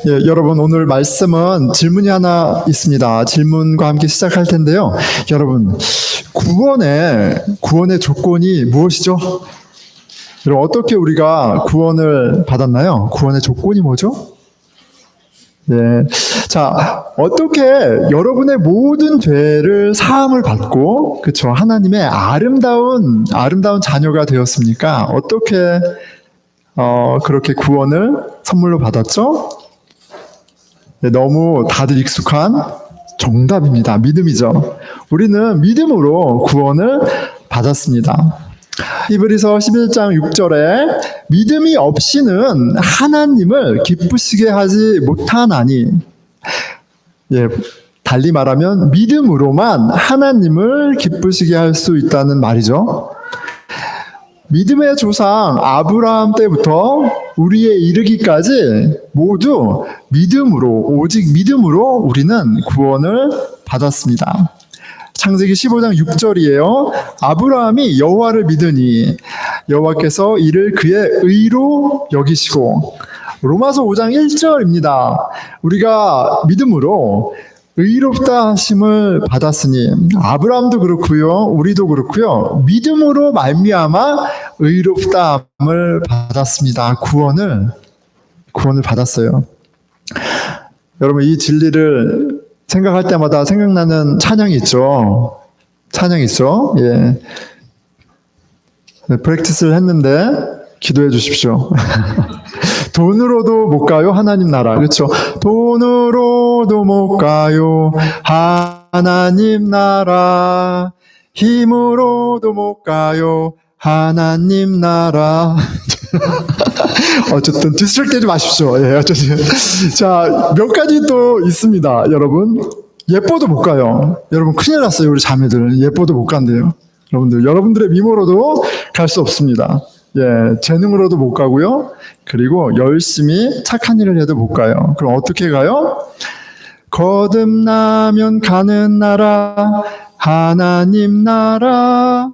예, 여러분 오늘 말씀은 질문이 하나 있습니다. 질문과 함께 시작할 텐데요. 여러분, 구원의 조건이 무엇이죠? 여러분, 어떻게 우리가 구원을 받았나요? 구원의 조건이 뭐죠? 예. 자, 어떻게 여러분의 모든 죄를 사함을 받고, 그쵸, 하나님의 아름다운 자녀가 되었습니까? 어떻게 그렇게 구원을 선물로 받았죠? 네, 너무 다들 익숙한 정답입니다. 믿음이죠. 우리는 믿음으로 구원을 받았습니다. 히브리서 11장 6절에 믿음이 없이는 하나님을 기쁘시게 하지 못하나니, 예, 달리 말하면 믿음으로만 하나님을 기쁘시게 할 수 있다는 말이죠. 믿음의 조상 아브라함 때부터 우리에 이르기까지 모두 오직 믿음으로 우리는 구원을 받았습니다. 창세기 15장 6절이에요. 아브라함이 여호와를 믿으니 여호와께서 이를 그의 의로 여기시고, 로마서 5장 1절입니다. 우리가 믿음으로 의롭다 하심을 받았으니, 아브라함도 그렇고요, 우리도 그렇고요, 믿음으로 말미암아 의롭다함을 받았습니다. 구원을 받았어요. 여러분, 이 진리를 생각할 때마다 생각나는 찬양이 있죠. 예. 프랙티스를 했는데 기도해 주십시오. 돈으로도 못 가요, 하나님 나라. 그렇죠? 돈으로도 못 가요, 하나님 나라. 힘으로도 못 가요, 하나님 나라. 어쨌든 디스트랙되지 마십시오. 예, 어쨌든. 자, 몇 가지 또 있습니다, 여러분. 예뻐도 못 가요. 여러분, 큰일 났어요, 우리 자매들. 예뻐도 못 간대요. 여러분들의 미모로도 갈 수 없습니다. 예, 재능으로도 못 가고요. 그리고 열심히 착한 일을 해도 못 가요. 그럼 어떻게 가요? 거듭나면 가는 나라, 하나님 나라.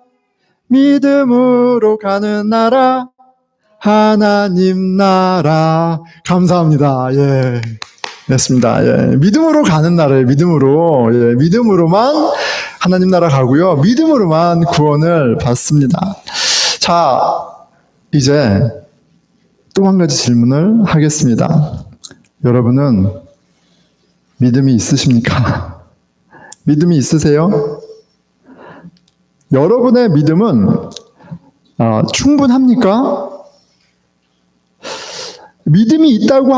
믿음으로 가는 나라, 하나님 나라. 감사합니다. 예. 됐습니다. 예. 믿음으로 가는 나라예요. 믿음으로. 예. 믿음으로만 하나님 나라 가고요. 믿음으로만 구원을 받습니다. 자, 이제 또 한 가지 질문을 하겠습니다. 여러분은 믿음이 있으십니까? 믿음이 있으세요? 여러분의 믿음은 충분합니까? 믿음이 있다고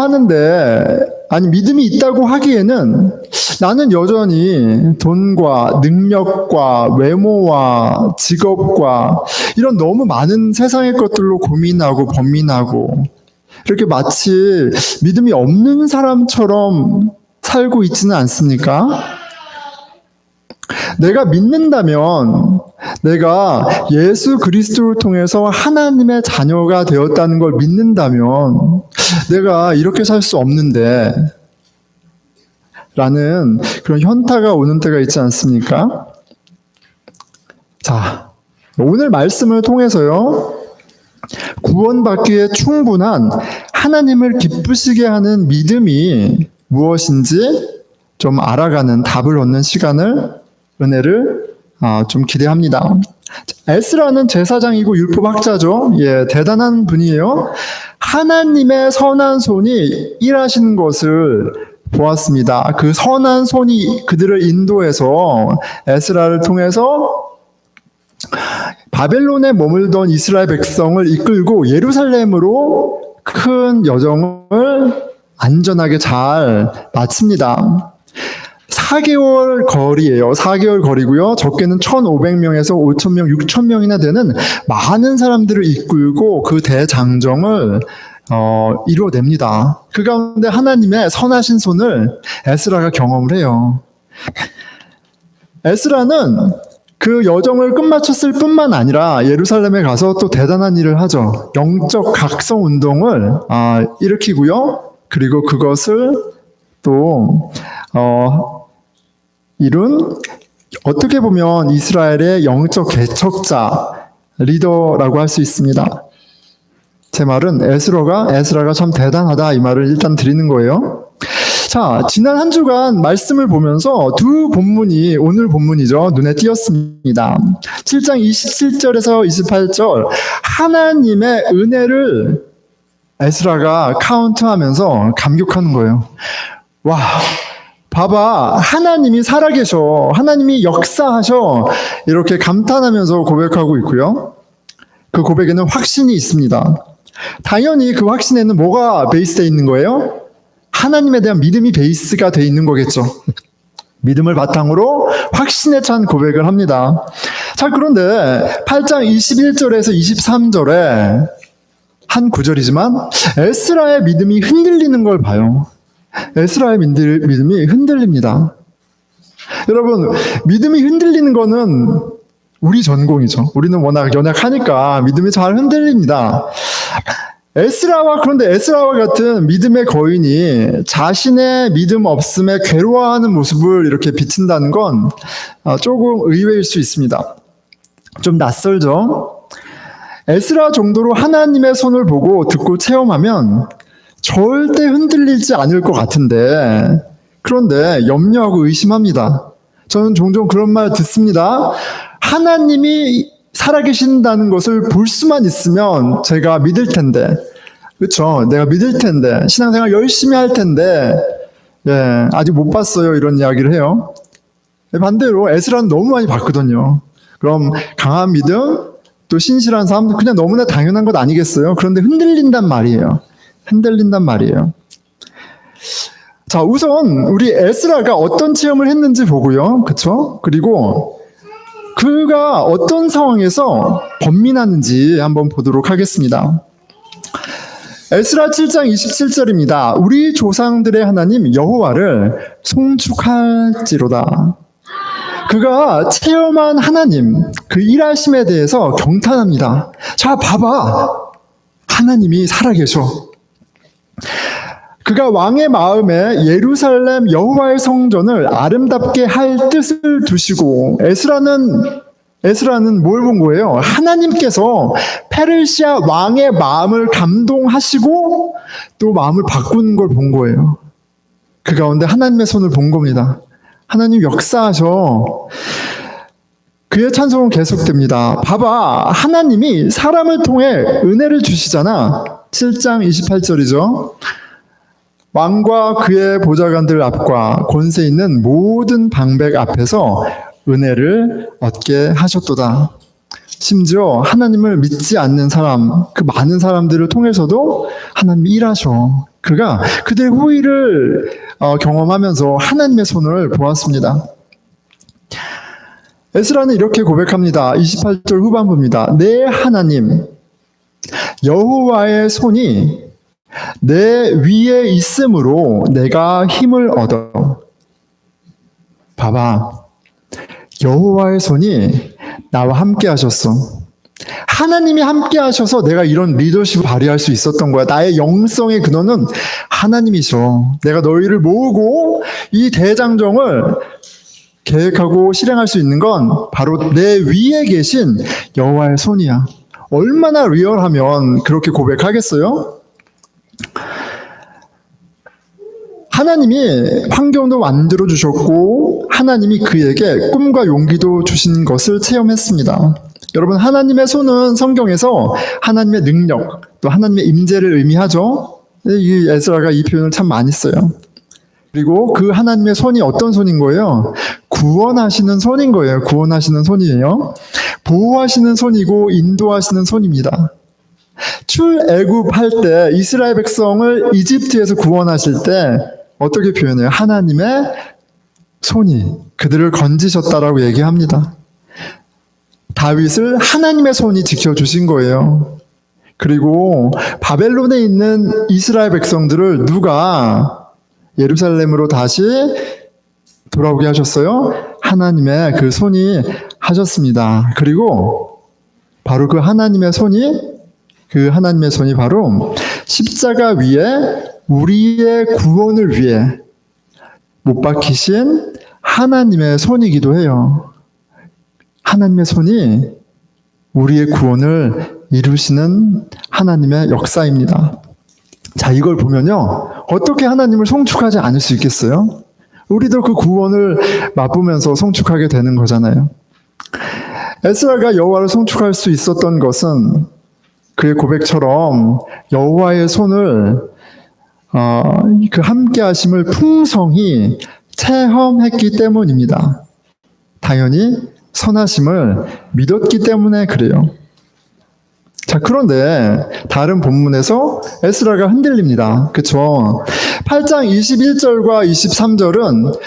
믿음이 있다고 하기에는 나는 여전히 돈과 능력과 외모와 직업과 이런 너무 많은 세상의 것들로 고민하고 번민하고, 이렇게 마치 믿음이 없는 사람처럼 살고 있지는 않습니까? 내가 믿는다면, 내가 예수 그리스도를 통해서 하나님의 자녀가 되었다는 걸 믿는다면 내가 이렇게 살 수 없는데 라는 그런 현타가 오는 때가 있지 않습니까? 자, 오늘 말씀을 통해서요, 구원받기에 충분한 하나님을 기쁘시게 하는 믿음이 무엇인지 좀 알아가는, 답을 얻는 은혜를 좀 기대합니다. 에스라는 제사장이고 율법학자죠. 예, 대단한 분이에요. 하나님의 선한 손이 일하시는 것을 보았습니다. 그 선한 손이 그들을 인도해서 에스라를 통해서 바벨론에 머물던 이스라엘 백성을 이끌고 예루살렘으로 큰 여정을 안전하게 잘 마칩니다. 4개월 거리예요. 4개월 거리고요. 적게는 1,500명에서 5,000명, 6,000명이나 되는 많은 사람들을 이끌고 그 대장정을 이루어냅니다. 그 가운데 하나님의 선하신 손을 에스라가 경험을 해요. 에스라는 그 여정을 끝마쳤을 뿐만 아니라 예루살렘에 가서 또 대단한 일을 하죠. 영적 각성 운동을 일으키고요. 그리고 그것을 또 이룬, 어떻게 보면 이스라엘의 영적 개척자, 리더라고 할 수 있습니다. 제 말은 에스라가 참 대단하다 이 말을 일단 드리는 거예요. 자, 지난 한 주간 말씀을 보면서 두 본문이 오늘 본문이죠. 눈에 띄었습니다. 7장 27절에서 28절 하나님의 은혜를 에스라가 카운트하면서 감격하는 거예요. 와, 봐봐, 하나님이 살아계셔, 하나님이 역사하셔, 이렇게 감탄하면서 고백하고 있고요. 그 고백에는 확신이 있습니다. 당연히 그 확신에는 뭐가 베이스되어 있는 거예요? 하나님에 대한 믿음이 베이스가 되어 있는 거겠죠. 믿음을 바탕으로 확신에 찬 고백을 합니다. 자, 그런데 8장 21절에서 23절에 한 구절이지만 에스라의 믿음이 흔들리는 걸 봐요. 에스라의 믿음이 흔들립니다. 여러분, 믿음이 흔들리는 거는 우리 전공이죠. 우리는 워낙 연약하니까 믿음이 잘 흔들립니다. 그런데 에스라와 같은 믿음의 거인이 자신의 믿음 없음에 괴로워하는 모습을 이렇게 비친다는 건 조금 의외일 수 있습니다. 좀 낯설죠? 에스라 정도로 하나님의 손을 보고 듣고 체험하면 절대 흔들리지 않을 것 같은데, 그런데 염려하고 의심합니다. 저는 종종 그런 말 듣습니다. 하나님이 살아계신다는 것을 볼 수만 있으면 제가 믿을 텐데, 그렇죠? 내가 믿을 텐데, 신앙생활 열심히 할 텐데, 아직 못 봤어요. 이런 이야기를 해요. 반대로 에스라는 너무 많이 봤거든요. 그럼 강한 믿음, 또 신실한 삶, 그냥 너무나 당연한 것 아니겠어요? 그런데 흔들린단 말이에요. 자, 우선 우리 에스라가 어떤 체험을 했는지 보고요. 그렇죠? 그리고 그가 어떤 상황에서 번민하는지 한번 보도록 하겠습니다. 에스라 7장 27절입니다. 우리 조상들의 하나님 여호와를 송축할지로다. 그가 체험한 하나님, 그 일하심에 대해서 경탄합니다. 자, 봐봐. 하나님이 살아계셔. 그가 왕의 마음에 예루살렘 여호와의 성전을 아름답게 할 뜻을 두시고, 에스라는 뭘 본 거예요? 하나님께서 페르시아 왕의 마음을 감동하시고 또 마음을 바꾸는 걸 본 거예요. 그 가운데 하나님의 손을 본 겁니다. 하나님 역사하셔. 그의 찬송은 계속됩니다. 봐봐, 하나님이 사람을 통해 은혜를 주시잖아. 7장 28절이죠. 왕과 그의 보좌관들 앞과 권세 있는 모든 방백 앞에서 은혜를 얻게 하셨도다. 심지어 하나님을 믿지 않는 사람, 그 많은 사람들을 통해서도 하나님이 일하셔. 그가 그들의 호의를 경험하면서 하나님의 손을 보았습니다. 에스라는 이렇게 고백합니다. 28절 후반부입니다. 내 하나님 여호와의 손이 내 위에 있으므로 내가 힘을 얻어. 봐봐, 여호와의 손이 나와 함께 하셨어. 하나님이 함께 하셔서 내가 이런 리더십을 발휘할 수 있었던 거야. 나의 영성의 근원은 하나님이셔. 내가 너희를 모으고 이 대장정을 계획하고 실행할 수 있는 건 바로 내 위에 계신 여호와의 손이야. 얼마나 리얼하면 그렇게 고백하겠어요? 하나님이 환경도 만들어 주셨고 하나님이 그에게 꿈과 용기도 주신 것을 체험했습니다. 여러분, 하나님의 손은 성경에서 하나님의 능력, 또 하나님의 임재를 의미하죠. 이 에스라가 이 표현을 참 많이 써요. 그리고 그 하나님의 손이 어떤 손인 거예요? 구원하시는 손인 거예요. 구원하시는 손이에요. 보호하시는 손이고 인도하시는 손입니다. 출애굽할 때 이스라엘 백성을 이집트에서 구원하실 때 어떻게 표현해요? 하나님의 손이 그들을 건지셨다라고 얘기합니다. 다윗을 하나님의 손이 지켜주신 거예요. 그리고 바벨론에 있는 이스라엘 백성들을 누가 예루살렘으로 다시 돌아오게 하셨어요? 하나님의 그 손이 하셨습니다. 그리고 바로 그 하나님의 손이 바로 십자가 위에 우리의 구원을 위해 못 박히신 하나님의 손이기도 해요. 하나님의 손이 우리의 구원을 이루시는 하나님의 역사입니다. 자, 이걸 보면요, 어떻게 하나님을 송축하지 않을 수 있겠어요? 우리도 그 구원을 맛보면서 송축하게 되는 거잖아요. 에스라가 여호와를 송축할 수 있었던 것은 그의 고백처럼 여호와의 손을 그 함께하심을 풍성히 체험했기 때문입니다. 당연히 선하심을 믿었기 때문에 그래요. 자, 그런데 다른 본문에서 에스라가 흔들립니다. 그쵸? 8장 21절과 23절은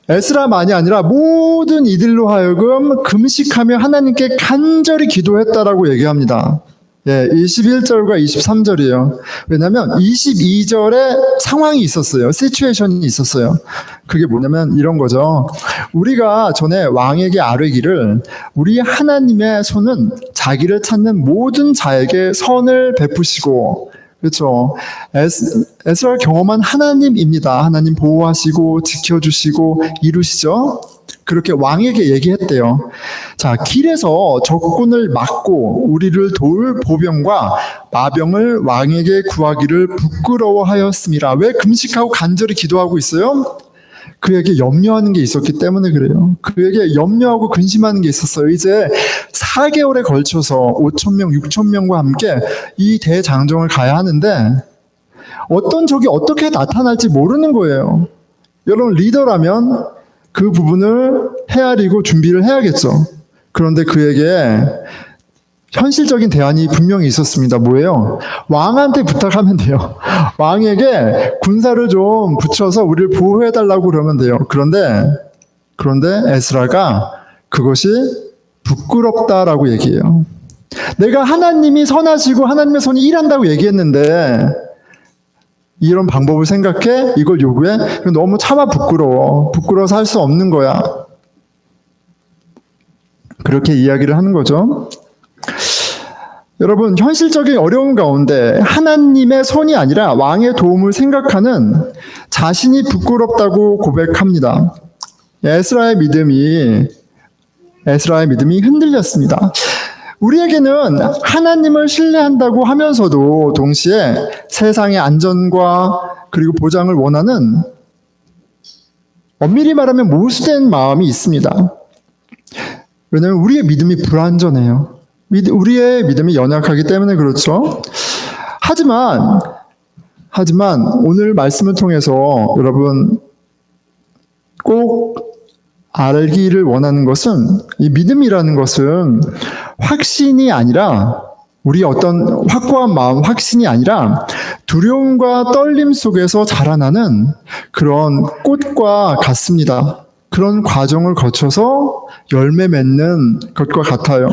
에스라만이 아니라 모든 이들로 하여금 금식하며 하나님께 간절히 기도했다라고 얘기합니다. 예, 21절과 23절이에요. 왜냐하면 22절에 상황이 있었어요. 시츄에이션이 있었어요. 그게 뭐냐면 이런 거죠. 우리가 전에 왕에게 아뢰기를 우리 하나님의 손은 자기를 찾는 모든 자에게 선을 베푸시고, 그렇죠. 에스라가 경험한 하나님입니다. 하나님 보호하시고 지켜주시고 이루시죠. 그렇게 왕에게 얘기했대요. 자, 길에서 적군을 막고 우리를 도울 보병과 마병을 왕에게 구하기를 부끄러워하였습니다. 왜 금식하고 간절히 기도하고 있어요? 그에게 염려하는 게 있었기 때문에 그래요. 그에게 염려하고 근심하는 게 있었어요. 이제 4개월에 걸쳐서 5,000명, 6,000명과 함께 이 대장정을 가야 하는데 어떤 적이 어떻게 나타날지 모르는 거예요. 여러분, 리더라면 그 부분을 헤아리고 준비를 해야겠죠. 그런데 그에게 현실적인 대안이 분명히 있었습니다. 뭐예요? 왕한테 부탁하면 돼요. 왕에게 군사를 좀 붙여서 우리를 보호해달라고 그러면 돼요. 그런데 에스라가 그것이 부끄럽다라고 얘기해요. 내가 하나님이 선하시고 하나님의 손이 일한다고 얘기했는데 이런 방법을 생각해? 이걸 요구해? 너무 차마 부끄러워. 부끄러워서 할 수 없는 거야. 그렇게 이야기를 하는 거죠. 여러분, 현실적인 어려움 가운데 하나님의 손이 아니라 왕의 도움을 생각하는 자신이 부끄럽다고 고백합니다. 에스라의 믿음이 흔들렸습니다. 우리에게는 하나님을 신뢰한다고 하면서도 동시에 세상의 안전과 그리고 보장을 원하는, 엄밀히 말하면 모순된 마음이 있습니다. 왜냐하면 우리의 믿음이 불완전해요. 우리의 믿음이 연약하기 때문에 그렇죠. 하지만 오늘 말씀을 통해서 여러분 꼭 알기를 원하는 것은, 이 믿음이라는 것은 확신이 아니라, 우리 어떤 확고한 마음, 확신이 아니라 두려움과 떨림 속에서 자라나는 그런 꽃과 같습니다. 그런 과정을 거쳐서 열매 맺는 것과 같아요.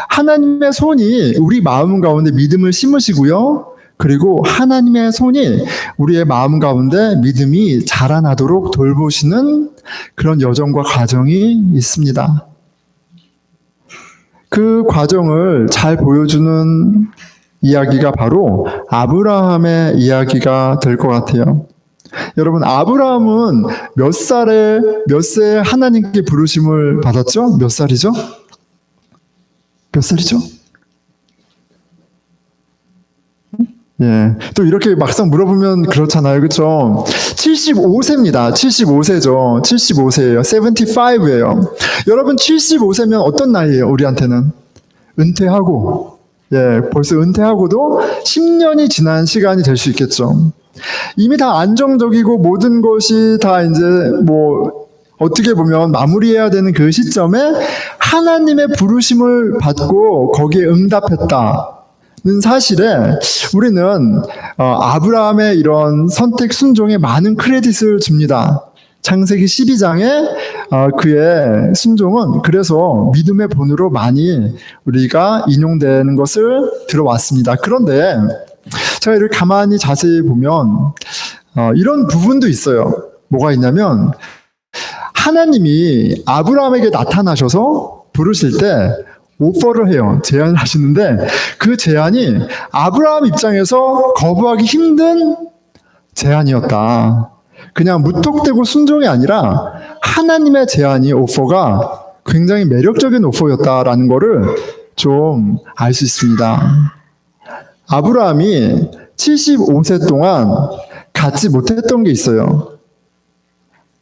하나님의 손이 우리 마음 가운데 믿음을 심으시고요. 그리고 하나님의 손이 우리의 마음 가운데 믿음이 자라나도록 돌보시는 그런 여정과 과정이 있습니다. 그 과정을 잘 보여주는 이야기가 바로 아브라함의 이야기가 될 것 같아요. 여러분, 아브라함은 몇 세에 하나님께 부르심을 받았죠? 몇 살이죠? 몇 살이죠? 예. 또 이렇게 막상 물어보면 그렇잖아요. 그렇죠? 75세입니다. 75세죠. 75세예요. 75예요. 여러분, 75세면 어떤 나이예요? 우리한테는 은퇴하고, 벌써 은퇴하고도 10년이 지난 시간이 될 수 있겠죠. 이미 다 안정적이고 모든 것이 다 이제 어떻게 보면 마무리해야 되는 그 시점에 하나님의 부르심을 받고 거기에 응답했다는 사실에 우리는 아브라함의 이런 선택 순종에 많은 크레딧을 줍니다. 창세기 12장에 그의 순종은 그래서 믿음의 본으로 많이 우리가 인용되는 것을 들어왔습니다. 그런데 제가 이렇게 가만히 자세히 보면 이런 부분도 있어요. 뭐가 있냐면 하나님이 아브라함에게 나타나셔서 부르실 때 오퍼를 해요. 제안을 하시는데 그 제안이 아브라함 입장에서 거부하기 힘든 제안이었다. 그냥 무턱대고 순종이 아니라 하나님의 제안이, 오퍼가 굉장히 매력적인 오퍼였다라는 거를 좀 알 수 있습니다. 아브라함이 75세 동안 갖지 못했던 게 있어요.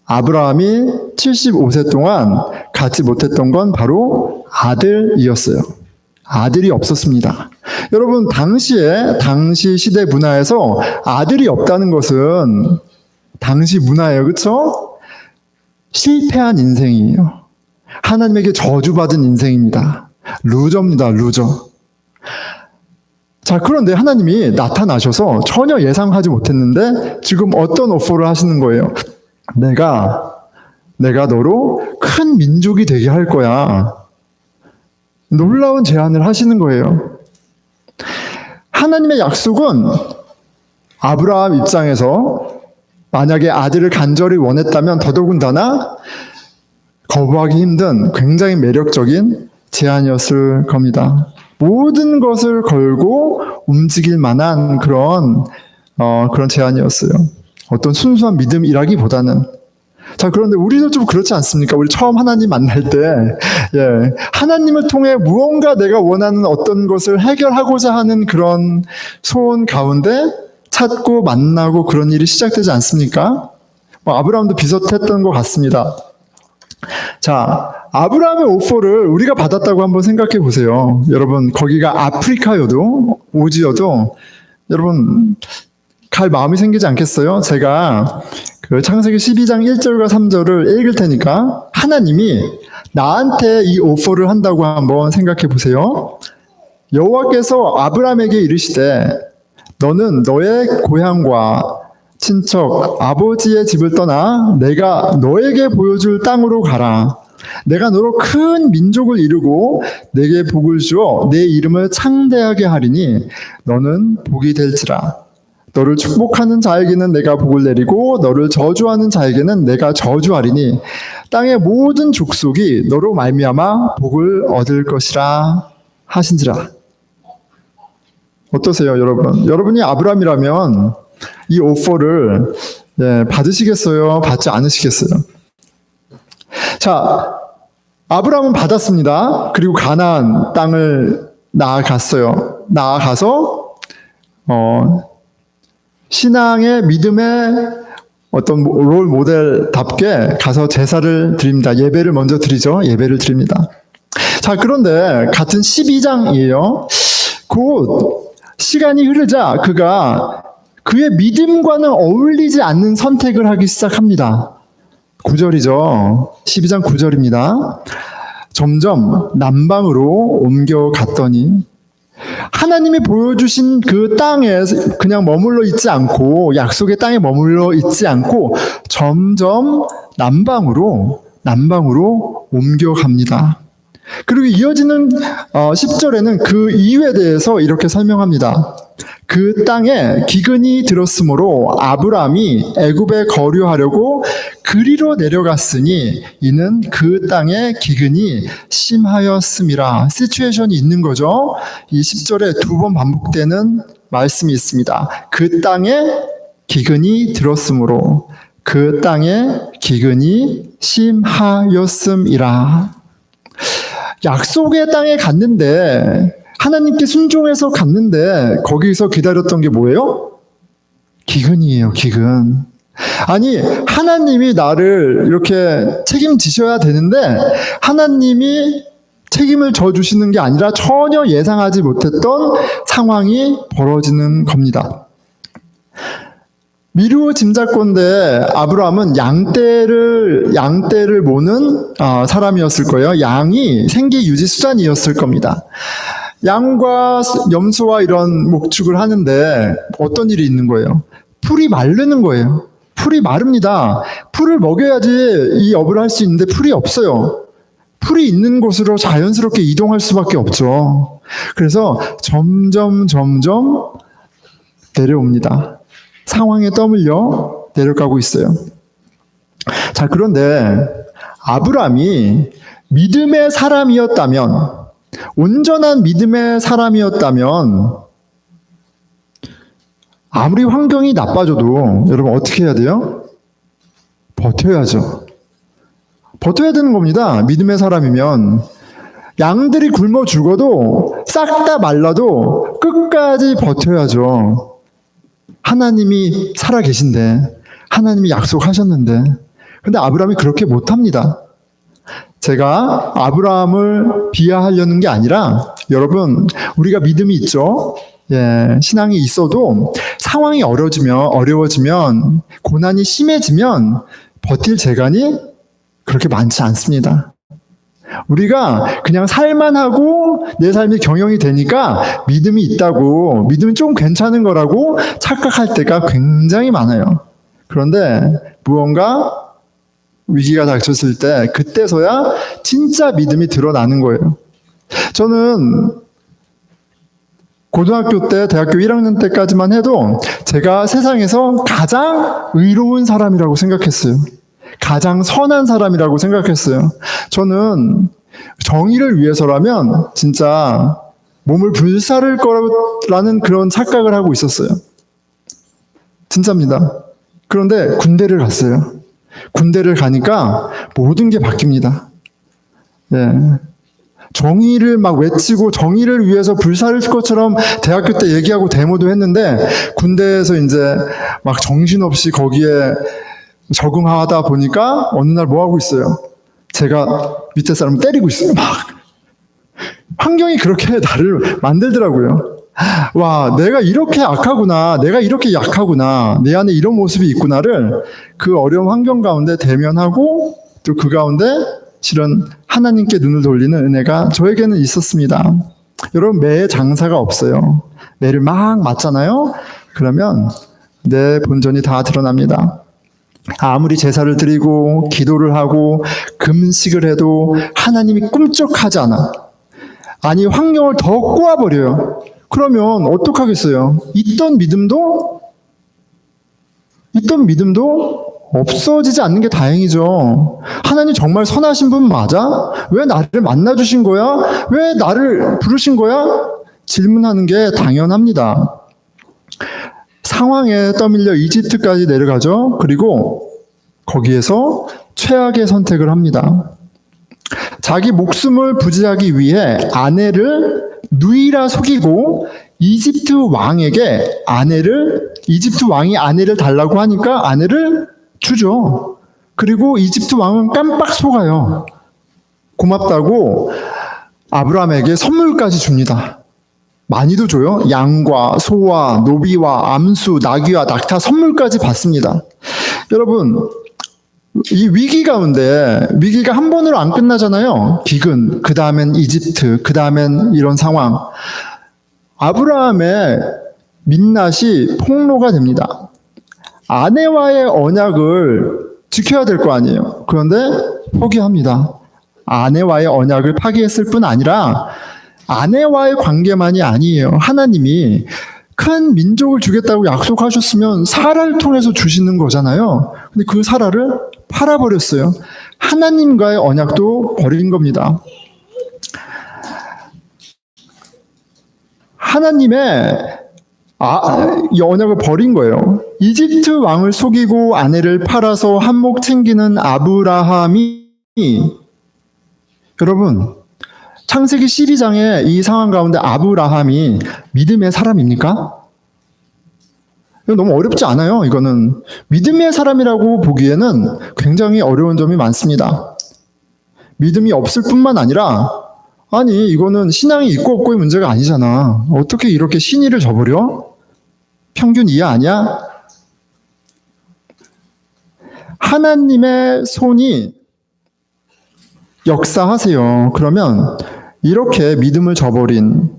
아브라함이 75세 동안 갖지 못했던 건 바로 아들이었어요. 아들이 없었습니다. 여러분, 당시 시대 문화에서 아들이 없다는 것은 당시 문화예요. 그렇죠? 실패한 인생이에요. 하나님에게 저주받은 인생입니다. 루저입니다. 루저. 자, 그런데 하나님이 나타나셔서 전혀 예상하지 못했는데 지금 어떤 오퍼를 하시는 거예요? 내가 너로 큰 민족이 되게 할 거야. 놀라운 제안을 하시는 거예요. 하나님의 약속은 아브라함 입장에서 만약에 아들을 간절히 원했다면 더더군다나 거부하기 힘든 굉장히 매력적인 제안이었을 겁니다. 모든 것을 걸고 움직일 만한 그런 제안이었어요. 어떤 순수한 믿음이라기보다는. 자, 그런데 우리도 좀 그렇지 않습니까? 우리 처음 하나님 만날 때, 하나님을 통해 무언가 내가 원하는 어떤 것을 해결하고자 하는 그런 소원 가운데 찾고 만나고 그런 일이 시작되지 않습니까? 아브라함도 비슷했던 것 같습니다. 자, 아브라함의 오퍼를 우리가 받았다고 한번 생각해 보세요. 여러분, 거기가 아프리카여도, 오지여도, 여러분, 갈 마음이 생기지 않겠어요? 제가 그 창세기 12장 1절과 3절을 읽을 테니까 하나님이 나한테 이 오퍼를 한다고 한번 생각해 보세요. 여호와께서 아브라함에게 이르시되 너는 너의 고향과 친척, 아버지의 집을 떠나 내가 너에게 보여줄 땅으로 가라. 내가 너로 큰 민족을 이루고 내게 복을 주어 내 이름을 창대하게 하리니 너는 복이 될지라. 너를 축복하는 자에게는 내가 복을 내리고 너를 저주하는 자에게는 내가 저주하리니 땅의 모든 족속이 너로 말미암아 복을 얻을 것이라 하신지라. 어떠세요, 여러분? 여러분이 아브라함이라면 이 오퍼를 받으시겠어요? 받지 않으시겠어요? 자, 아브라함은 받았습니다. 그리고 가나안 땅을 나아갔어요. 나아가서 신앙의 믿음의 어떤 롤 모델답게 가서 제사를 드립니다. 예배를 먼저 드리죠. 예배를 드립니다. 자, 그런데 같은 12장이에요. 곧 시간이 흐르자 그가 그의 믿음과는 어울리지 않는 선택을 하기 시작합니다. 9절이죠. 12장 9절입니다. 점점 남방으로 옮겨갔더니 하나님이 보여주신 그 땅에 그냥 머물러 있지 않고 약속의 땅에 머물러 있지 않고 점점 남방으로 옮겨갑니다. 그리고 이어지는 10절에는 그 이유에 대해서 이렇게 설명합니다. 그 땅에 기근이 들었으므로 아브라함이 애굽에 거류하려고 그리로 내려갔으니 이는 그 땅에 기근이 심하였음이라. 시츄에이션이 있는 거죠. 이 10절에 두 번 반복되는 말씀이 있습니다. 그 땅에 기근이 들었으므로 그 땅에 기근이 심하였음이라. 약속의 땅에 갔는데 하나님께 순종해서 갔는데 거기서 기다렸던 게 뭐예요? 기근이에요. 기근. 아니, 하나님이 나를 이렇게 책임지셔야 되는데 하나님이 책임을 져주시는 게 아니라 전혀 예상하지 못했던 상황이 벌어지는 겁니다. 미루어 짐작건데 아브라함은 양떼를 모는 사람이었을 거예요. 양이 생계 유지 수단이었을 겁니다. 양과 염소와 이런 목축을 하는데 어떤 일이 있는 거예요? 풀이 마르는 거예요. 풀이 마릅니다. 풀을 먹여야지 이 업을 할 수 있는데 풀이 없어요. 풀이 있는 곳으로 자연스럽게 이동할 수밖에 없죠. 그래서 점점 내려옵니다. 상황에 떠밀려 내려가고 있어요. 자, 그런데 아브라함이 믿음의 사람이었다면, 온전한 믿음의 사람이었다면 아무리 환경이 나빠져도 여러분 어떻게 해야 돼요? 버텨야죠. 버텨야 되는 겁니다. 믿음의 사람이면. 양들이 굶어 죽어도 싹 다 말라도 끝까지 버텨야죠. 하나님이 살아계신데, 하나님이 약속하셨는데. 근데 아브라함이 그렇게 못합니다. 제가 아브라함을 비하하려는 게 아니라, 여러분, 우리가 믿음이 있죠? 예, 신앙이 있어도 상황이 어려워지면, 고난이 심해지면 버틸 재간이 그렇게 많지 않습니다. 우리가 그냥 살만하고 내 삶이 경영이 되니까 믿음이 있다고, 믿음이 좀 괜찮은 거라고 착각할 때가 굉장히 많아요. 그런데 무언가 위기가 닥쳤을 때 그때서야 진짜 믿음이 드러나는 거예요. 저는 고등학교 때, 대학교 1학년 때까지만 해도 제가 세상에서 가장 의로운 사람이라고 생각했어요. 가장 선한 사람이라고 생각했어요. 저는 정의를 위해서라면 진짜 몸을 불사를 거라는 그런 착각을 하고 있었어요. 진짜입니다. 그런데 군대를 갔어요. 군대를 가니까 모든 게 바뀝니다. 예. 정의를 막 외치고 정의를 위해서 불사를 것처럼 대학교 때 얘기하고 데모도 했는데, 군대에서 이제 막 정신없이 거기에 적응하다 보니까 어느 날 뭐 하고 있어요? 제가 밑에 사람을 때리고 있어요. 막. 환경이 그렇게 나를 만들더라고요. 와, 내가 이렇게 악하구나, 내가 이렇게 약하구나, 내 안에 이런 모습이 있구나를 그 어려운 환경 가운데 대면하고, 또 그 가운데 실은 하나님께 눈을 돌리는 은혜가 저에게는 있었습니다. 여러분, 매에 장사가 없어요. 매를 막 맞잖아요? 그러면 내 본전이 다 드러납니다. 아무리 제사를 드리고 기도를 하고 금식을 해도 하나님이 꿈쩍하지 않아. 아니, 환경을 더 꼬아버려요. 그러면 어떡하겠어요? 있던 믿음도 없어지지 않는 게 다행이죠. 하나님 정말 선하신 분 맞아? 왜 나를 만나주신 거야? 왜 나를 부르신 거야? 질문하는 게 당연합니다. 상황에 떠밀려 이집트까지 내려가죠. 그리고 거기에서 최악의 선택을 합니다. 자기 목숨을 부지하기 위해 아내를 누이라 속이고 이집트 왕이 아내를 달라고 하니까 아내를 주죠. 그리고 이집트 왕은 깜빡 속아요. 고맙다고 아브라함에게 선물까지 줍니다. 많이도 줘요. 양과 소와 노비와 암수, 나귀와 낙타 선물까지 받습니다. 여러분, 이 위기 가운데, 위기가 한 번으로 안 끝나잖아요. 기근, 그 다음엔 이집트, 그 다음엔 이런 상황. 아브라함의 민낯이 폭로가 됩니다. 아내와의 언약을 지켜야 될 거 아니에요. 그런데 포기합니다. 아내와의 언약을 파기했을 뿐 아니라 아내와의 관계만이 아니에요. 하나님이 큰 민족을 주겠다고 약속하셨으면 사라를 통해서 주시는 거잖아요. 근데 그 사라를 팔아버렸어요. 하나님과의 언약도 버린 겁니다. 하나님의 이 언약을 버린 거예요. 이집트 왕을 속이고 아내를 팔아서 한몫 챙기는 아브라함이, 여러분, 창세기 12장의 이 상황 가운데 아브라함이 믿음의 사람입니까? 너무 어렵지 않아요. 이거는 믿음의 사람이라고 보기에는 굉장히 어려운 점이 많습니다. 믿음이 없을 뿐만 아니라, 아니, 이거는 신앙이 있고 없고의 문제가 아니잖아. 어떻게 이렇게 신의를 저버려? 평균 이하 아니야? 하나님의 손이 역사하세요. 그러면 이렇게 믿음을 저버린,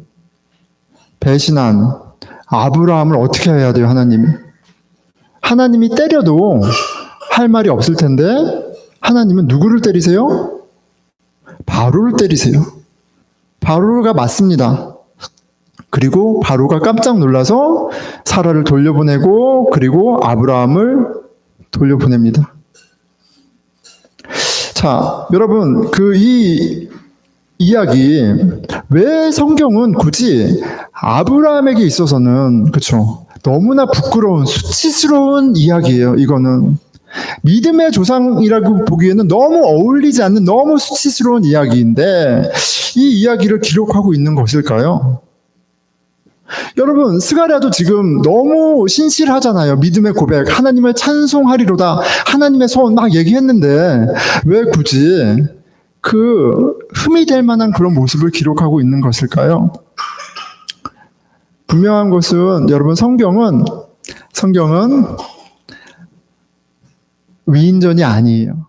배신한 아브라함을 어떻게 해야 돼요, 하나님이? 하나님이 때려도 할 말이 없을 텐데, 하나님은 누구를 때리세요? 바로를 때리세요. 바로가 맞습니다. 그리고 바로가 깜짝 놀라서 사라를 돌려보내고, 그리고 아브라함을 돌려보냅니다. 자, 여러분, 이 이야기, 왜 성경은 굳이 아브라함에게 있어서는, 그쵸, 너무나 부끄러운, 수치스러운 이야기예요, 이거는. 믿음의 조상이라고 보기에는 너무 어울리지 않는 너무 수치스러운 이야기인데 이 이야기를 기록하고 있는 것일까요? 여러분, 스가랴도 지금 너무 신실하잖아요. 믿음의 고백, 하나님을 찬송하리로다, 하나님의 소원 막 얘기했는데 왜 굳이 그 흠이 될 만한 그런 모습을 기록하고 있는 것일까요? 분명한 것은 여러분, 성경은 위인전이 아니에요.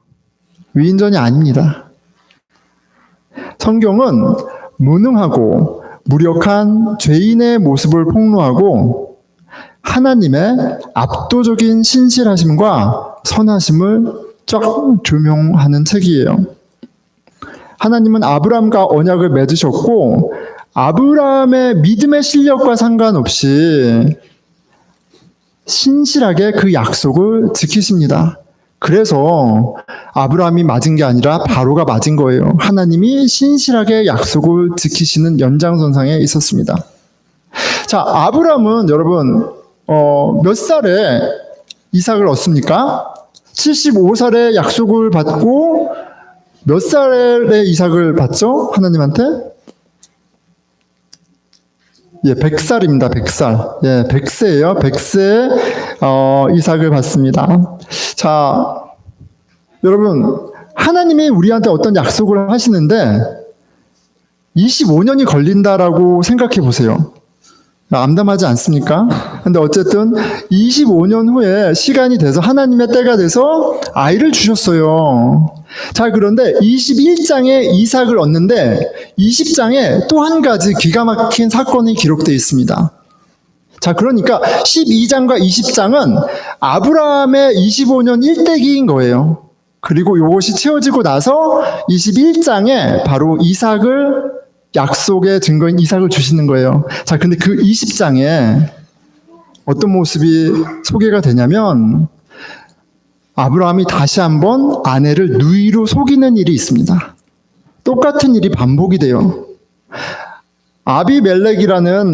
위인전이 아닙니다. 성경은 무능하고 무력한 죄인의 모습을 폭로하고 하나님의 압도적인 신실하심과 선하심을 쫙 조명하는 책이에요. 하나님은 아브라함과 언약을 맺으셨고 아브라함의 믿음의 실력과 상관없이 신실하게 그 약속을 지키십니다. 그래서 아브라함이 맞은 게 아니라 바로가 맞은 거예요. 하나님이 신실하게 약속을 지키시는 연장선상에 있었습니다. 자, 아브라함은 여러분 몇 살에 이삭을 얻습니까? 75살에 약속을 받고 몇 살에 이삭을 받죠? 하나님한테? 예, 100살입니다. 100살. 예, 100세예요. 100세에 이삭을 받습니다. 자, 여러분, 하나님이 우리한테 어떤 약속을 하시는데 25년이 걸린다라고 생각해 보세요. 암담하지 않습니까? 근데 어쨌든 25년 후에 시간이 돼서 하나님의 때가 돼서 아이를 주셨어요. 자, 그런데 21장에 이삭을 얻는데 20장에 또 한 가지 기가 막힌 사건이 기록되어 있습니다. 자, 그러니까 12장과 20장은 아브라함의 25년 일대기인 거예요. 그리고 이것이 채워지고 나서 21장에 바로 이삭을 약속의 증거인 이삭을 주시는 거예요. 자, 근데 그 20장에 어떤 모습이 소개가 되냐면 아브라함이 다시 한번 아내를 누이로 속이는 일이 있습니다. 똑같은 일이 반복이 돼요. 아비멜렉이라는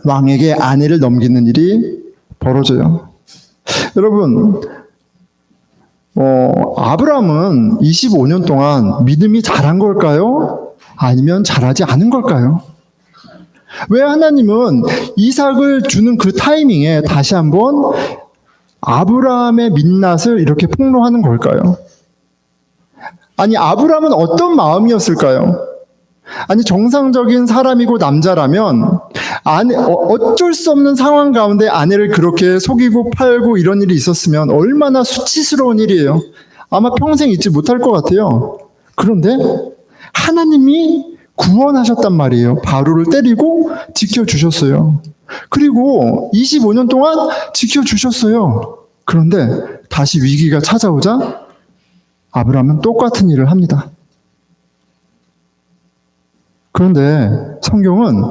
왕에게 아내를 넘기는 일이 벌어져요. 여러분, 아브라함은 25년 동안 믿음이 자란 걸까요? 아니면 자라지 않은 걸까요? 왜 하나님은 이삭을 주는 그 타이밍에 다시 한번 아브라함의 민낯을 이렇게 폭로하는 걸까요? 아니, 아브라함은 어떤 마음이었을까요? 아니, 정상적인 사람이고 남자라면 어쩔 수 없는 상황 가운데 아내를 그렇게 속이고 팔고 이런 일이 있었으면 얼마나 수치스러운 일이에요. 아마 평생 잊지 못할 것 같아요. 그런데 하나님이 구원하셨단 말이에요. 바로를 때리고 지켜주셨어요. 그리고 25년 동안 지켜주셨어요. 그런데 다시 위기가 찾아오자 아브라함은 똑같은 일을 합니다. 그런데 성경은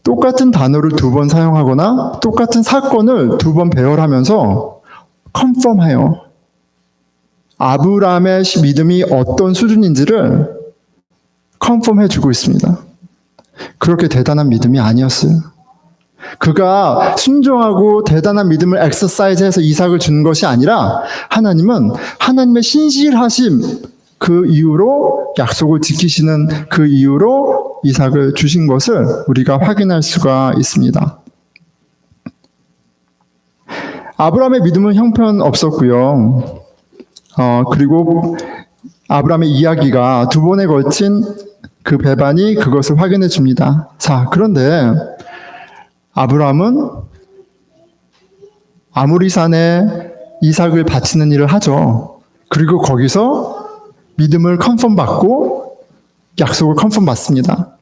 똑같은 단어를 두 번 사용하거나 똑같은 사건을 두 번 배열하면서 컨펌해요. 아브라함의 믿음이 어떤 수준인지를 컨펌해주고 있습니다. 그렇게 대단한 믿음이 아니었어요. 그가 순종하고 대단한 믿음을 엑서사이즈해서 이삭을 주는 것이 아니라 하나님은 하나님의 신실하심 그 이유로 약속을 지키시는 그 이유로 이삭을 주신 것을 우리가 확인할 수가 있습니다. 아브라함의 믿음은 형편없었고요. 그리고 아브라함의 이야기가 두 번에 걸친 그 배반이 그것을 확인해 줍니다. 자, 그런데 아브라함은 아모리산에 이삭을 바치는 일을 하죠. 그리고 거기서 믿음을 컨펌 받고 약속을 컨펌 받습니다.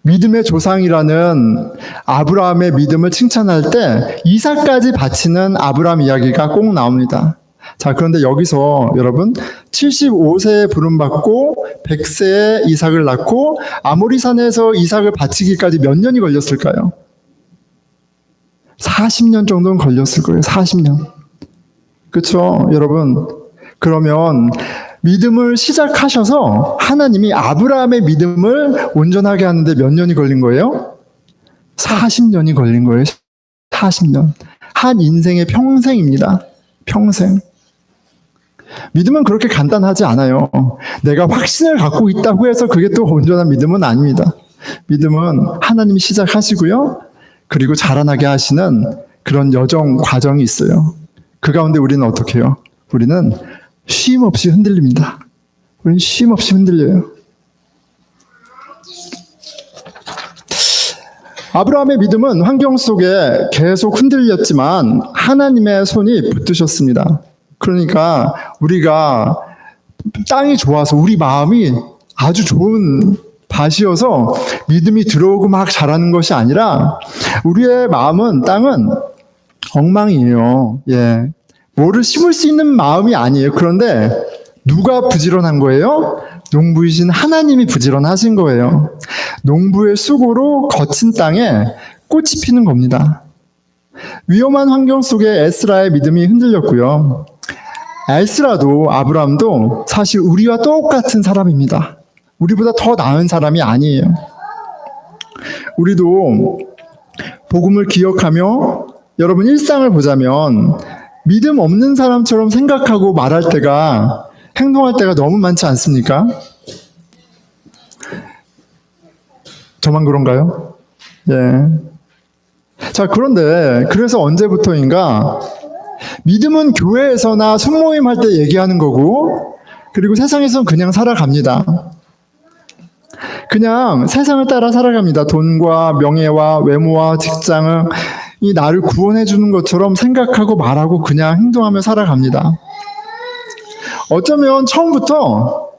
믿음의 조상이라는 아브라함의 믿음을 칭찬할 때 이삭까지 바치는 아브라함 이야기가 꼭 나옵니다. 자, 그런데 여기서 여러분 75세에 부름받고 100세에 이삭을 낳고 아모리산에서 이삭을 바치기까지 몇 년이 걸렸을까요? 40년 정도는 걸렸을 거예요. 40년. 그렇죠, 여러분? 그러면 믿음을 시작하셔서 하나님이 아브라함의 믿음을 온전하게 하는데 몇 년이 걸린 거예요? 40년이 걸린 거예요. 40년. 한 인생의 평생입니다. 평생. 믿음은 그렇게 간단하지 않아요. 내가 확신을 갖고 있다고 해서 그게 또 온전한 믿음은 아닙니다. 믿음은 하나님이 시작하시고요. 그리고 자라나게 하시는 그런 여정, 과정이 있어요. 그 가운데 우리는 어떻게 해요? 우리는 쉼 없이 흔들립니다. 우리는 쉼 없이 흔들려요. 아브라함의 믿음은 환경 속에 계속 흔들렸지만 하나님의 손이 붙드셨습니다. 그러니까 우리가 땅이 좋아서 우리 마음이 아주 좋은 밭이어서 믿음이 들어오고 막 자라는 것이 아니라 우리의 마음은, 땅은 엉망이에요. 예. 뭐를 심을 수 있는 마음이 아니에요. 그런데 누가 부지런한 거예요? 농부이신 하나님이 부지런하신 거예요. 농부의 수고로 거친 땅에 꽃이 피는 겁니다. 위험한 환경 속에 에스라의 믿음이 흔들렸고요. 에스라도 아브라함도 사실 우리와 똑같은 사람입니다. 우리보다 더 나은 사람이 아니에요. 우리도 복음을 기억하며 여러분 일상을 보자면 믿음 없는 사람처럼 생각하고 말할 때가, 행동할 때가 너무 많지 않습니까? 저만 그런가요? 예. 자, 그런데 그래서 언제부터인가 믿음은 교회에서나 순모임 할 때 얘기하는 거고, 그리고 세상에서는 그냥 살아갑니다. 그냥 세상을 따라 살아갑니다. 돈과 명예와 외모와 직장은 이 나를 구원해 주는 것처럼 생각하고 말하고 그냥 행동하며 살아갑니다. 어쩌면 처음부터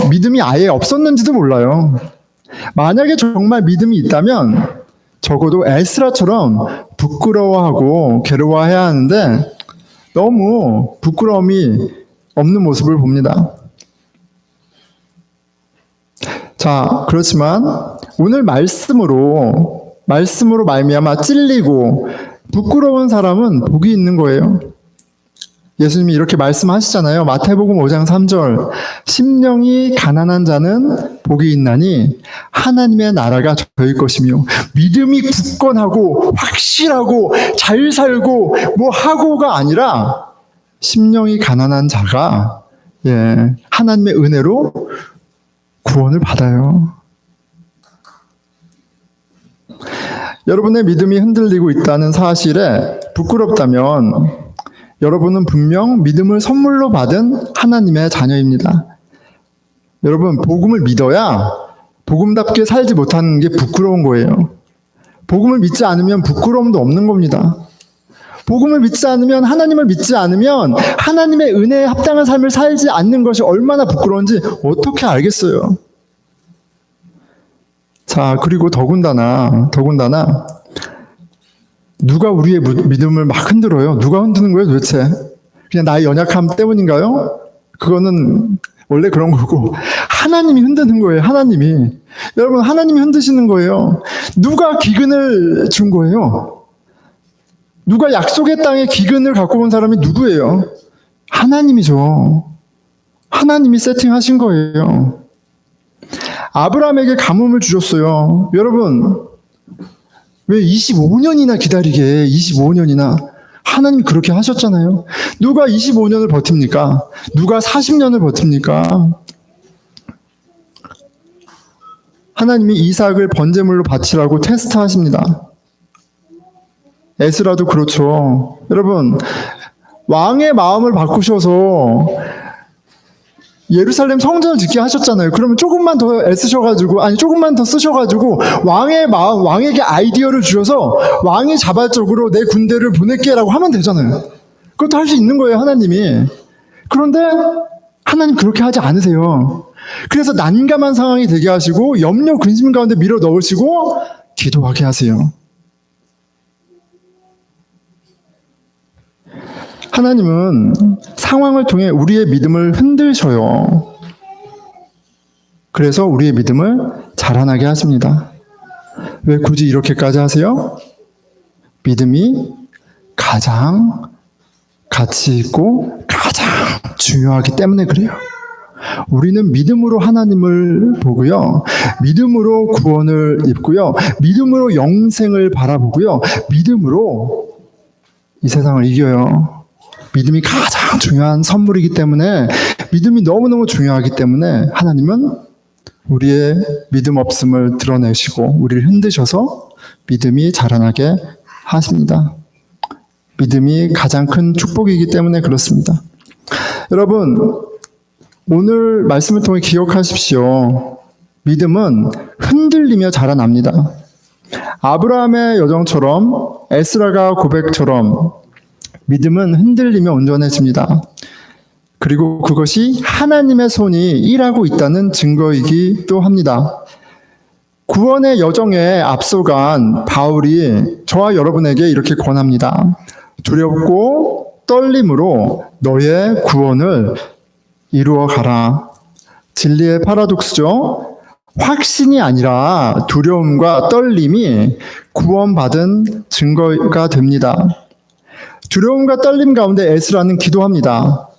믿음이 아예 없었는지도 몰라요. 만약에 정말 믿음이 있다면 적어도 에스라처럼 부끄러워하고 괴로워해야 하는데 너무 부끄러움이 없는 모습을 봅니다. 자, 그렇지만 오늘 말씀으로 말미암아 찔리고 부끄러운 사람은 복이 있는 거예요. 예수님이 이렇게 말씀하시잖아요. 마태복음 5장 3절. 심령이 가난한 자는 복이 있나니 하나님의 나라가 저희 것이며. 믿음이 굳건하고 확실하고 잘 살고 뭐 하고가 아니라 심령이 가난한 자가 하나님의 은혜로 구원을 받아요. 여러분의 믿음이 흔들리고 있다는 사실에 부끄럽다면 여러분은 분명 믿음을 선물로 받은 하나님의 자녀입니다. 여러분, 복음을 믿어야 복음답게 살지 못하는 게 부끄러운 거예요. 복음을 믿지 않으면 부끄러움도 없는 겁니다. 복음을 믿지 않으면, 하나님을 믿지 않으면 하나님의 은혜에 합당한 삶을 살지 않는 것이 얼마나 부끄러운지 어떻게 알겠어요? 자, 그리고 더군다나 누가 우리의 믿음을 막 흔들어요? 누가 흔드는 거예요 도대체? 그냥 나의 연약함 때문인가요? 그거는 원래 그런 거고, 하나님이 흔드는 거예요. 하나님이. 여러분, 하나님이 흔드시는 거예요. 누가 기근을 준 거예요? 누가 약속의 땅에 기근을 갖고 온 사람이 누구예요? 하나님이죠. 하나님이 세팅하신 거예요. 아브라함에게 가뭄을 주셨어요. 여러분, 왜 25년이나 기다리게, 25년이나. 하나님 그렇게 하셨잖아요. 누가 25년을 버팁니까? 누가 40년을 버팁니까? 하나님이 이삭을 번제물로 바치라고 테스트하십니다. 에스라도 그렇죠. 여러분, 왕의 마음을 바꾸셔서 예루살렘 성전을 짓게 하셨잖아요. 그러면 조금만 더 조금만 더 쓰셔가지고 왕의 마음, 왕에게 아이디어를 주셔서 왕이 자발적으로 내 군대를 보낼게라고 하면 되잖아요. 그것도 할 수 있는 거예요, 하나님이. 그런데 하나님 그렇게 하지 않으세요. 그래서 난감한 상황이 되게 하시고 염려, 근심 가운데 밀어 넣으시고 기도하게 하세요. 하나님은 상황을 통해 우리의 믿음을 흔드셔요. 그래서 우리의 믿음을 자라나게 하십니다. 왜 굳이 이렇게까지 하세요? 믿음이 가장 가치 있고 가장 중요하기 때문에 그래요. 우리는 믿음으로 하나님을 보고요. 믿음으로 구원을 입고요. 믿음으로 영생을 바라보고요. 믿음으로 이 세상을 이겨요. 믿음이 가장 중요한 선물이기 때문에, 믿음이 너무너무 중요하기 때문에 하나님은 우리의 믿음 없음을 드러내시고 우리를 흔드셔서 믿음이 자라나게 하십니다. 믿음이 가장 큰 축복이기 때문에 그렇습니다. 여러분, 오늘 말씀을 통해 기억하십시오. 믿음은 흔들리며 자라납니다. 아브라함의 여정처럼, 에스라가 고백처럼 믿음은 흔들리며 온전해집니다. 그리고 그것이 하나님의 손이 일하고 있다는 증거이기도 합니다. 구원의 여정에 앞서간 바울이 저와 여러분에게 이렇게 권합니다. 두렵고 떨림으로 너의 구원을 이루어 가라. 진리의 파라독스죠. 확신이 아니라 두려움과 떨림이 구원받은 증거가 됩니다. 두려움과 떨림 가운데 에스라는 기도합니다.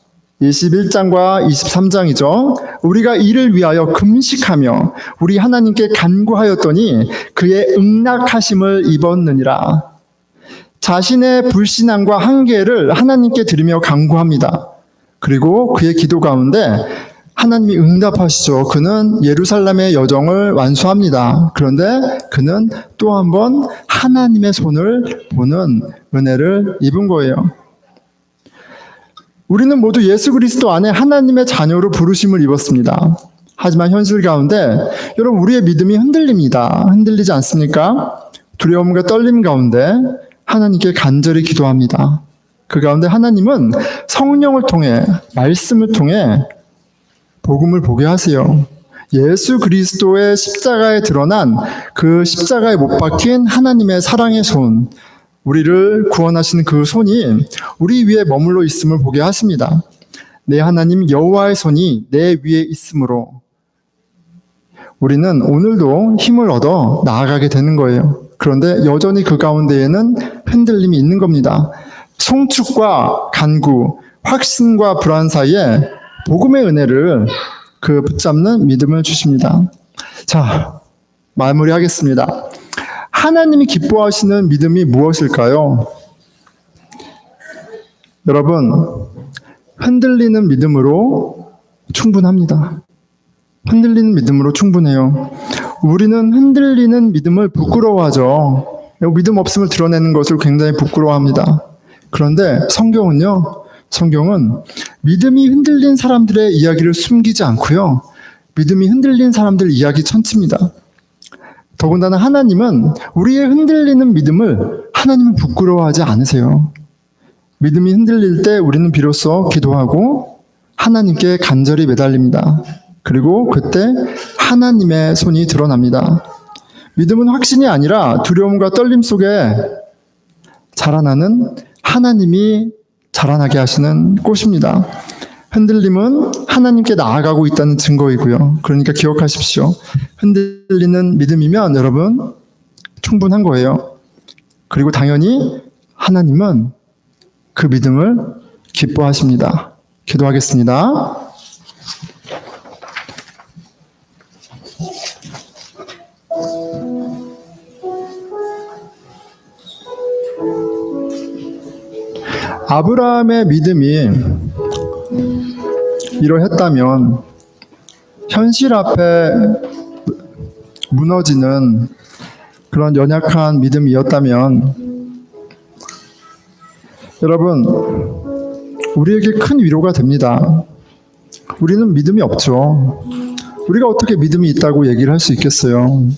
21장과 23장이죠. 우리가 이를 위하여 금식하며 우리 하나님께 간구하였더니 그의 응낙하심을 입었느니라. 자신의 불신앙과 한계를 하나님께 드리며 간구합니다. 그리고 그의 기도 가운데 하나님이 응답하시죠. 그는 예루살렘의 여정을 완수합니다. 그런데 그는 또 한 번 하나님의 손을 보는 은혜를 입은 거예요. 우리는 모두 예수 그리스도 안에 하나님의 자녀로 부르심을 입었습니다. 하지만 현실 가운데 여러분, 우리의 믿음이 흔들립니다. 흔들리지 않습니까? 두려움과 떨림 가운데 하나님께 간절히 기도합니다. 그 가운데 하나님은 성령을 통해, 말씀을 통해 복음을 보게 하세요. 예수 그리스도의 십자가에 드러난 그 십자가에 못 박힌 하나님의 사랑의 손, 우리를 구원하시는 그 손이 우리 위에 머물러 있음을 보게 하십니다. 내 하나님 여호와의 손이 내 위에 있으므로 우리는 오늘도 힘을 얻어 나아가게 되는 거예요. 그런데 여전히 그 가운데에는 흔들림이 있는 겁니다. 송축과 간구, 확신과 불안 사이에 복음의 은혜를 붙잡는 믿음을 주십니다. 자, 마무리하겠습니다. 하나님이 기뻐하시는 믿음이 무엇일까요? 여러분, 흔들리는 믿음으로 충분합니다. 흔들리는 믿음으로 충분해요. 우리는 흔들리는 믿음을 부끄러워하죠. 믿음 없음을 드러내는 것을 굉장히 부끄러워합니다. 그런데 성경은 믿음이 흔들린 사람들의 이야기를 숨기지 않고요. 믿음이 흔들린 사람들 이야기 천치입니다. 더군다나 하나님은 우리의 흔들리는 믿음을 하나님은 부끄러워하지 않으세요. 믿음이 흔들릴 때 우리는 비로소 기도하고 하나님께 간절히 매달립니다. 그리고 그때 하나님의 손이 드러납니다. 믿음은 확신이 아니라 두려움과 떨림 속에 자라나는 하나님이 자라나게 하시는 꽃입니다. 흔들림은 하나님께 나아가고 있다는 증거이고요. 그러니까 기억하십시오. 흔들리는 믿음이면 여러분 충분한 거예요. 그리고 당연히 하나님은 그 믿음을 기뻐하십니다. 기도하겠습니다. 아브라함의 믿음이 이러했다면 현실 앞에 무너지는 그런 연약한 믿음이었다면 여러분, 우리에게 큰 위로가 됩니다. 우리는 믿음이 없죠. 우리가 어떻게 믿음이 있다고 얘기를 할 수 있겠어요?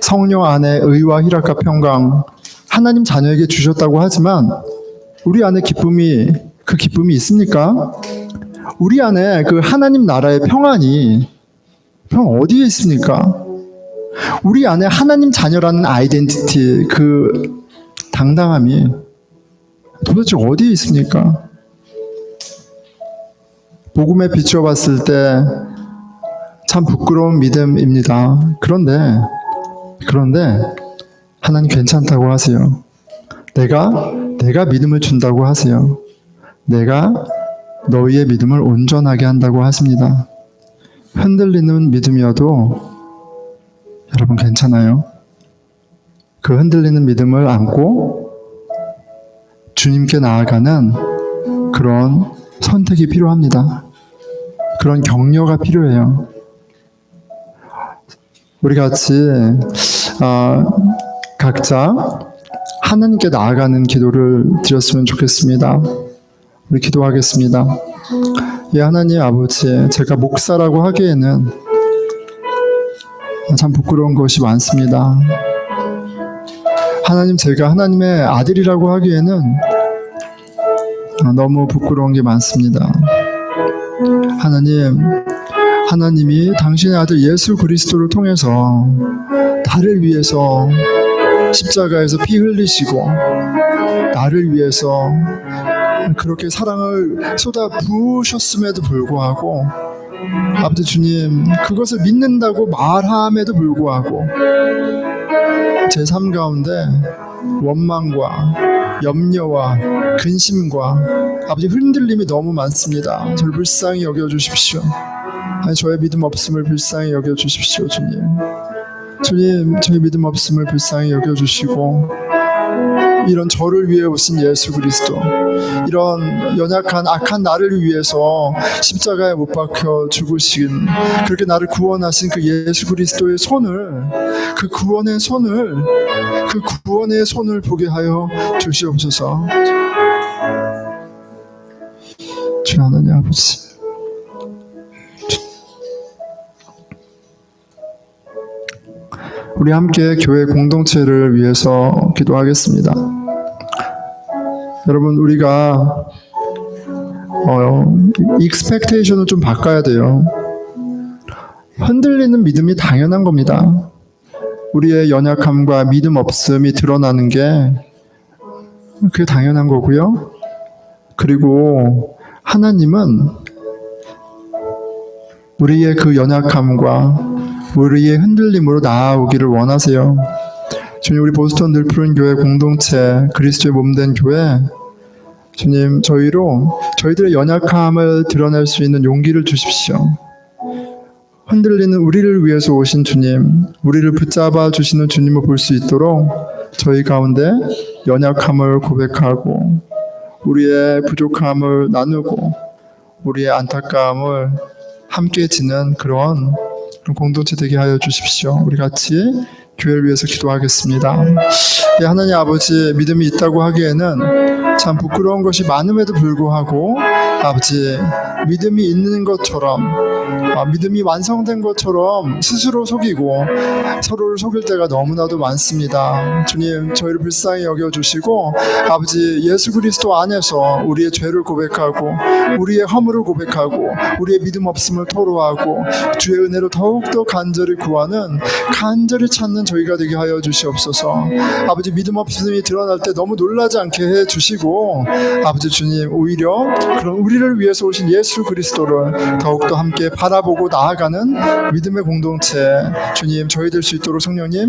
성령 안에 의와 희락과 평강, 하나님 자녀에게 주셨다고 하지만 우리 안에 그 기쁨이 있습니까? 우리 안에 그 하나님 나라의 평안이 어디에 있습니까? 우리 안에 하나님 자녀라는 아이덴티티, 그 당당함이 도대체 어디에 있습니까? 복음에 비추어 봤을 때 참 부끄러운 믿음입니다. 그런데 하나님 괜찮다고 하세요. 내가 믿음을 준다고 하세요. 내가 너희의 믿음을 온전하게 한다고 하십니다. 흔들리는 믿음이어도 여러분 괜찮아요. 그 흔들리는 믿음을 안고 주님께 나아가는 그런 선택이 필요합니다. 그런 격려가 필요해요. 우리 같이 각자 하나님께 나아가는 기도를 드렸으면 좋겠습니다. 우리 기도하겠습니다. 예, 하나님 아버지, 제가 목사라고 하기에는 참 부끄러운 것이 많습니다. 하나님, 제가 하나님의 아들이라고 하기에는 너무 부끄러운 게 많습니다. 하나님이 당신의 아들 예수 그리스도를 통해서 나를 위해서 십자가에서 피 흘리시고 나를 위해서 그렇게 사랑을 쏟아 부으셨음에도 불구하고 아버지 주님, 그것을 믿는다고 말함에도 불구하고 제 삶 가운데 원망과 염려와 근심과 아버지 흔들림이 너무 많습니다. 저를 불쌍히 여겨주십시오. 저의 믿음 없음을 불쌍히 여겨주십시오. 주님, 저의 믿음 없음을 불쌍히 여겨주시고 이런 저를 위해 오신 예수 그리스도, 이런 연약한 악한 나를 위해서 십자가에 못 박혀 죽으신, 그렇게 나를 구원하신 그 예수 그리스도의 손을, 그 구원의 손을 보게 하여 주시옵소서. 주 하나님 아버지, 우리 함께 교회 공동체를 위해서 기도하겠습니다. 여러분, 우리가 익스펙테이션을 좀 바꿔야 돼요. 흔들리는 믿음이 당연한 겁니다. 우리의 연약함과 믿음 없음이 드러나는 게 그게 당연한 거고요. 그리고 하나님은 우리의 그 연약함과 우리의 흔들림으로 나아오기를 원하세요. 주님, 우리 보스턴 늘 푸른 교회 공동체, 그리스도의 몸된 교회, 주님, 저희들의 연약함을 드러낼 수 있는 용기를 주십시오. 흔들리는 우리를 위해서 오신 주님, 우리를 붙잡아 주시는 주님을 볼 수 있도록 저희 가운데 연약함을 고백하고 우리의 부족함을 나누고 우리의 안타까움을 함께 지는 그런 공동체 되게 하여 주십시오. 우리 같이 교회를 위해서 기도하겠습니다. 예, 하나님 아버지, 믿음이 있다고 하기에는 참 부끄러운 것이 많음에도 불구하고 아버지, 믿음이 있는 것처럼, 믿음이 완성된 것처럼 스스로 속이고 서로를 속일 때가 너무나도 많습니다. 주님, 저희를 불쌍히 여겨주시고 아버지, 예수 그리스도 안에서 우리의 죄를 고백하고 우리의 허물을 고백하고 우리의 믿음 없음을 토로하고 주의 은혜로 더욱더 간절히 구하는, 간절히 찾는 저희가 되게 하여 주시옵소서. 아버지, 믿음 없음이 드러날 때 너무 놀라지 않게 해주시고 아버지 주님, 오히려 그런 우리를 위해서 오신 예수 그리스도를 더욱더 함께 바라보고 나아가는 믿음의 공동체, 주님, 저희 될 수 있도록 성령님